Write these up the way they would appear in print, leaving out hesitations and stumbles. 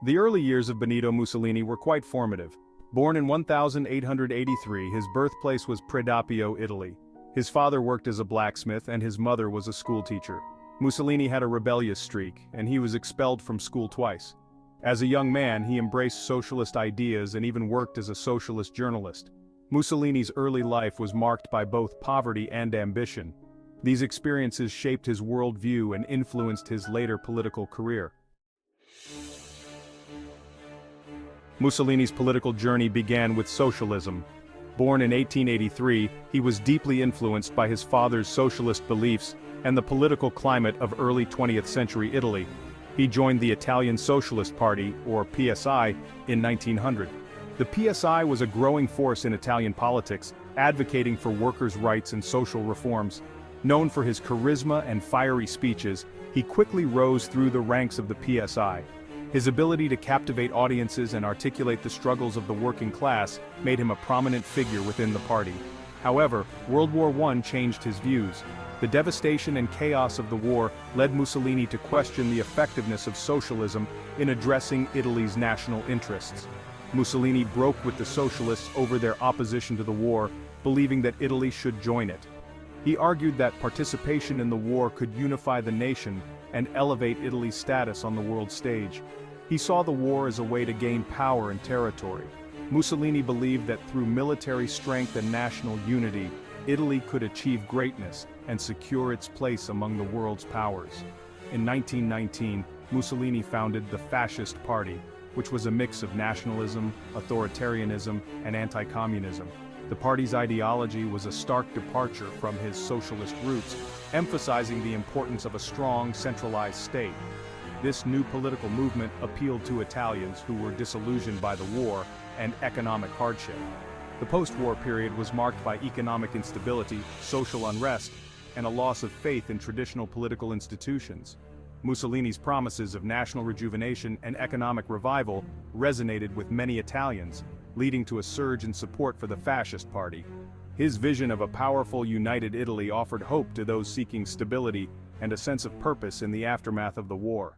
The early years of Benito Mussolini were quite formative. Born in 1883, his birthplace was Predappio, Italy. His father worked as a blacksmith and his mother was a schoolteacher. Mussolini had a rebellious streak, and he was expelled from school twice. As a young man, he embraced socialist ideas and even worked as a socialist journalist. Mussolini's early life was marked by both poverty and ambition. These experiences shaped his worldview and influenced his later political career. Mussolini's political journey began with socialism. Born in 1883, he was deeply influenced by his father's socialist beliefs and the political climate of early 20th century Italy. He joined the Italian Socialist Party, or PSI, in 1900. The PSI was a growing force in Italian politics, advocating for workers' rights and social reforms. Known for his charisma and fiery speeches, he quickly rose through the ranks of the PSI. His ability to captivate audiences and articulate the struggles of the working class made him a prominent figure within the party. However, World War I changed his views. The devastation and chaos of the war led Mussolini to question the effectiveness of socialism in addressing Italy's national interests. Mussolini broke with the socialists over their opposition to the war, believing that Italy should join it. He argued that participation in the war could unify the nation and elevate Italy's status on the world stage. He saw the war as a way to gain power and territory. Mussolini believed that through military strength and national unity, Italy could achieve greatness and secure its place among the world's powers. In 1919, Mussolini founded the Fascist Party, which was a mix of nationalism, authoritarianism, and anti-communism. The party's ideology was a stark departure from his socialist roots, emphasizing the importance of a strong, centralized state. This new political movement appealed to Italians who were disillusioned by the war and economic hardship. The post-war period was marked by economic instability, social unrest, and a loss of faith in traditional political institutions. Mussolini's promises of national rejuvenation and economic revival resonated with many Italians, leading to a surge in support for the Fascist Party. His vision of a powerful, united Italy offered hope to those seeking stability and a sense of purpose in the aftermath of the war.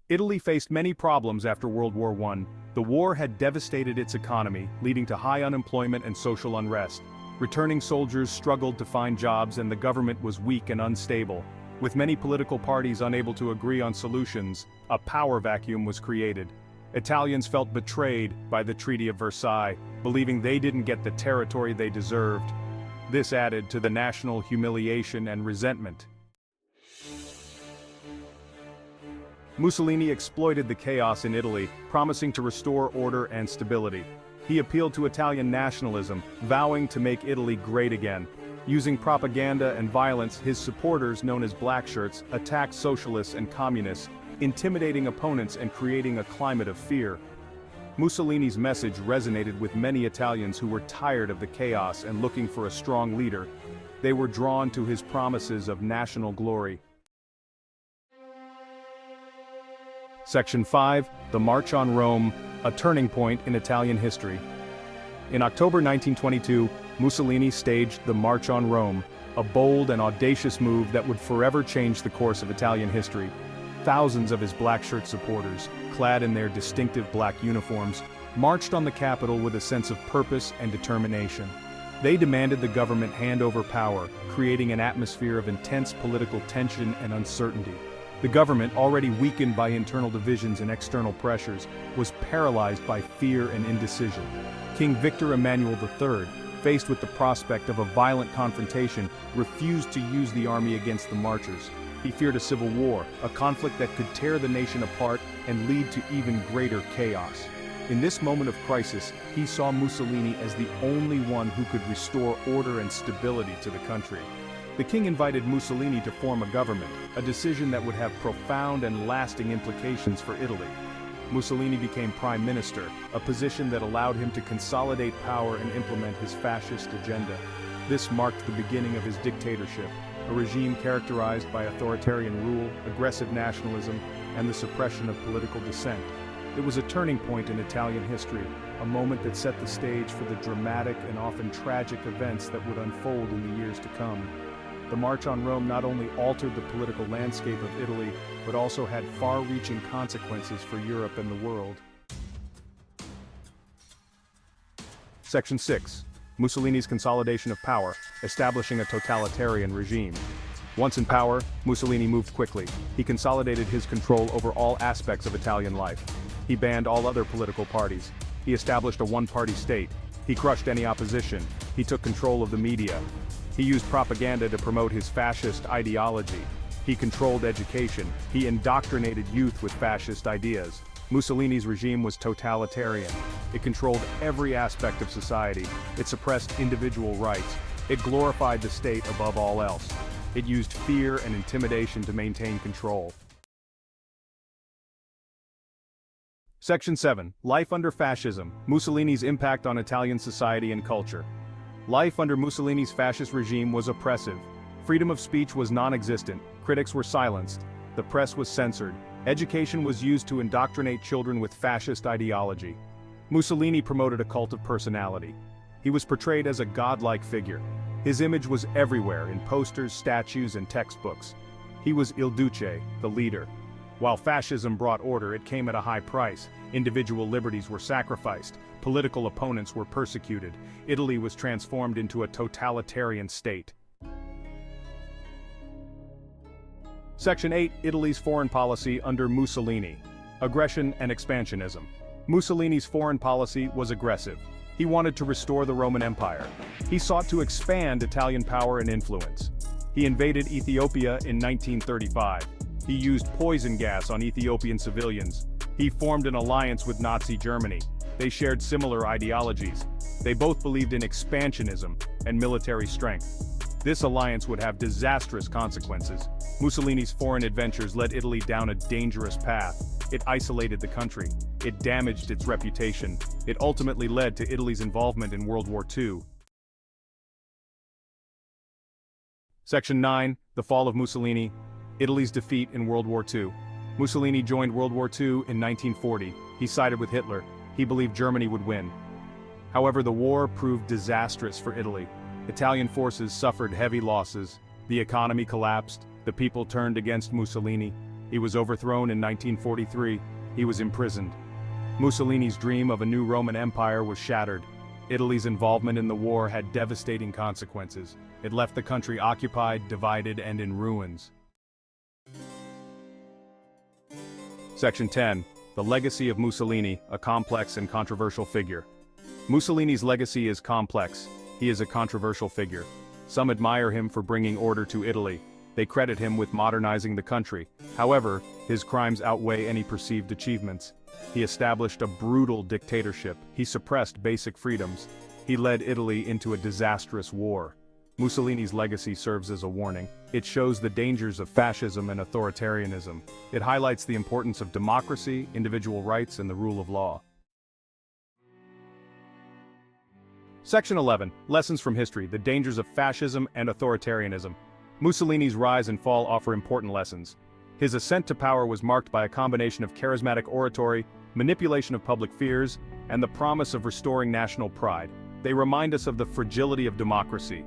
Italy faced many problems after World War I. The war had devastated its economy, leading to high unemployment and social unrest. Returning soldiers struggled to find jobs and the government was weak and unstable. With many political parties unable to agree on solutions, a power vacuum was created. Italians felt betrayed by the Treaty of Versailles, believing they didn't get the territory they deserved. This added to the national humiliation and resentment. Mussolini exploited the chaos in Italy, promising to restore order and stability. He appealed to Italian nationalism, vowing to make Italy great again. Using propaganda and violence, his supporters, known as blackshirts, attacked socialists and communists, intimidating opponents and creating a climate of fear. Mussolini's message resonated with many Italians who were tired of the chaos and looking for a strong leader. They were drawn to his promises of national glory. Section 5, The March on Rome, a turning point in Italian history. In October 1922, Mussolini staged the March on Rome, a bold and audacious move that would forever change the course of Italian history. Thousands of his black-shirt supporters, clad in their distinctive black uniforms, marched on the capital with a sense of purpose and determination. They demanded the government hand over power, creating an atmosphere of intense political tension and uncertainty. The government, already weakened by internal divisions and external pressures, was paralyzed by fear and indecision. King Victor Emmanuel III, faced with the prospect of a violent confrontation, refused to use the army against the marchers. He feared a civil war, a conflict that could tear the nation apart and lead to even greater chaos. In this moment of crisis, he saw Mussolini as the only one who could restore order and stability to the country. The king invited Mussolini to form a government, a decision that would have profound and lasting implications for Italy. Mussolini became prime minister, a position that allowed him to consolidate power and implement his fascist agenda. This marked the beginning of his dictatorship, a regime characterized by authoritarian rule, aggressive nationalism, and the suppression of political dissent. It was a turning point in Italian history, a moment that set the stage for the dramatic and often tragic events that would unfold in the years to come. The March on Rome not only altered the political landscape of Italy, but also had far-reaching consequences for Europe and the world. Section 6. Mussolini's consolidation of power, establishing a totalitarian regime. Once in power, Mussolini moved quickly. He consolidated his control over all aspects of Italian life. He banned all other political parties. He established a one-party state. He crushed any opposition. He took control of the media. He used propaganda to promote his fascist ideology. He controlled education. He indoctrinated youth with fascist ideas. Mussolini's regime was totalitarian. It controlled every aspect of society. It suppressed individual rights. It glorified the state above all else. It used fear and intimidation to maintain control. Section 7. Life under Fascism. Mussolini's impact on Italian society and culture. Life under Mussolini's fascist regime was oppressive. Freedom of speech was non-existent. Critics were silenced. The press was censored. Education was used to indoctrinate children with fascist ideology. Mussolini promoted a cult of personality. He was portrayed as a godlike figure. His image was everywhere in posters, statues, and textbooks. He was Il Duce, the leader. While fascism brought order, it came at a high price. Individual liberties were sacrificed. Political opponents were persecuted. Italy was transformed into a totalitarian state. Section 8. Italy's foreign policy under Mussolini. Aggression and expansionism. Mussolini's foreign policy was aggressive. He wanted to restore the Roman Empire. He sought to expand Italian power and influence. He invaded Ethiopia in 1935. He used poison gas on Ethiopian civilians. He formed an alliance with Nazi Germany. They shared similar ideologies. They both believed in expansionism and military strength. This alliance would have disastrous consequences. Mussolini's foreign adventures led Italy down a dangerous path. It isolated the country. It damaged its reputation. It ultimately led to Italy's involvement in World War II. Section 9. The fall of Mussolini. Italy's defeat in World War II. Mussolini joined World War II in 1940. He sided with Hitler. He believed Germany would win. However, the war proved disastrous for Italy. Italian forces suffered heavy losses. The economy collapsed. The people turned against Mussolini. He was overthrown in 1943. He was imprisoned. Mussolini's dream of a new Roman Empire was shattered. Italy's involvement in the war had devastating consequences. It left the country occupied, divided, and in ruins. Section 10. The legacy of Mussolini, a complex and controversial figure. Mussolini's legacy is complex. He is a controversial figure. Some admire him for bringing order to Italy. They credit him with modernizing the country. However, his crimes outweigh any perceived achievements. He established a brutal dictatorship. He suppressed basic freedoms. He led Italy into a disastrous war. Mussolini's legacy serves as a warning. It shows the dangers of fascism and authoritarianism. It highlights the importance of democracy, individual rights, and the rule of law. Section 11. Lessons from history, the dangers of fascism and authoritarianism. Mussolini's rise and fall offer important lessons. His ascent to power was marked by a combination of charismatic oratory, manipulation of public fears, and the promise of restoring national pride. They remind us of the fragility of democracy.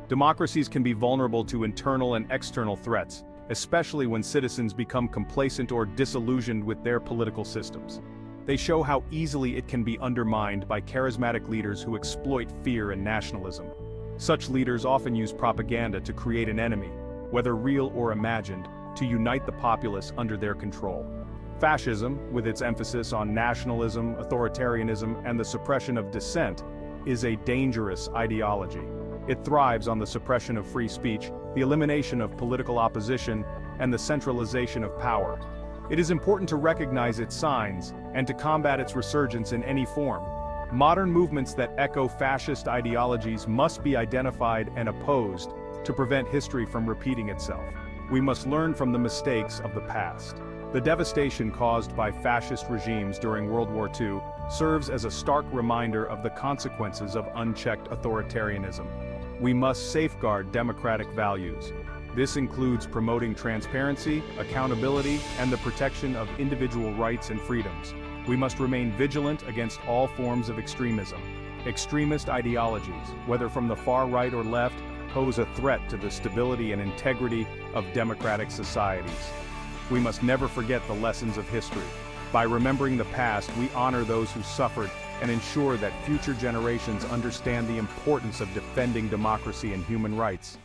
Democracies can be vulnerable to internal and external threats, especially when citizens become complacent or disillusioned with their political systems. They show how easily it can be undermined by charismatic leaders who exploit fear and nationalism. Such leaders often use propaganda to create an enemy, whether real or imagined, to unite the populace under their control. Fascism, with its emphasis on nationalism, authoritarianism, and the suppression of dissent, is a dangerous ideology. It thrives on the suppression of free speech, the elimination of political opposition, and the centralization of power. It is important to recognize its signs and to combat its resurgence in any form. Modern movements that echo fascist ideologies must be identified and opposed to prevent history from repeating itself. We must learn from the mistakes of the past. The devastation caused by fascist regimes during World War II serves as a stark reminder of the consequences of unchecked authoritarianism. We must safeguard democratic values. This includes promoting transparency, accountability, and the protection of individual rights and freedoms. We must remain vigilant against all forms of extremism. Extremist ideologies, whether from the far right or left, pose a threat to the stability and integrity of democratic societies. We must never forget the lessons of history. By remembering the past, we honor those who suffered and ensure that future generations understand the importance of defending democracy and human rights.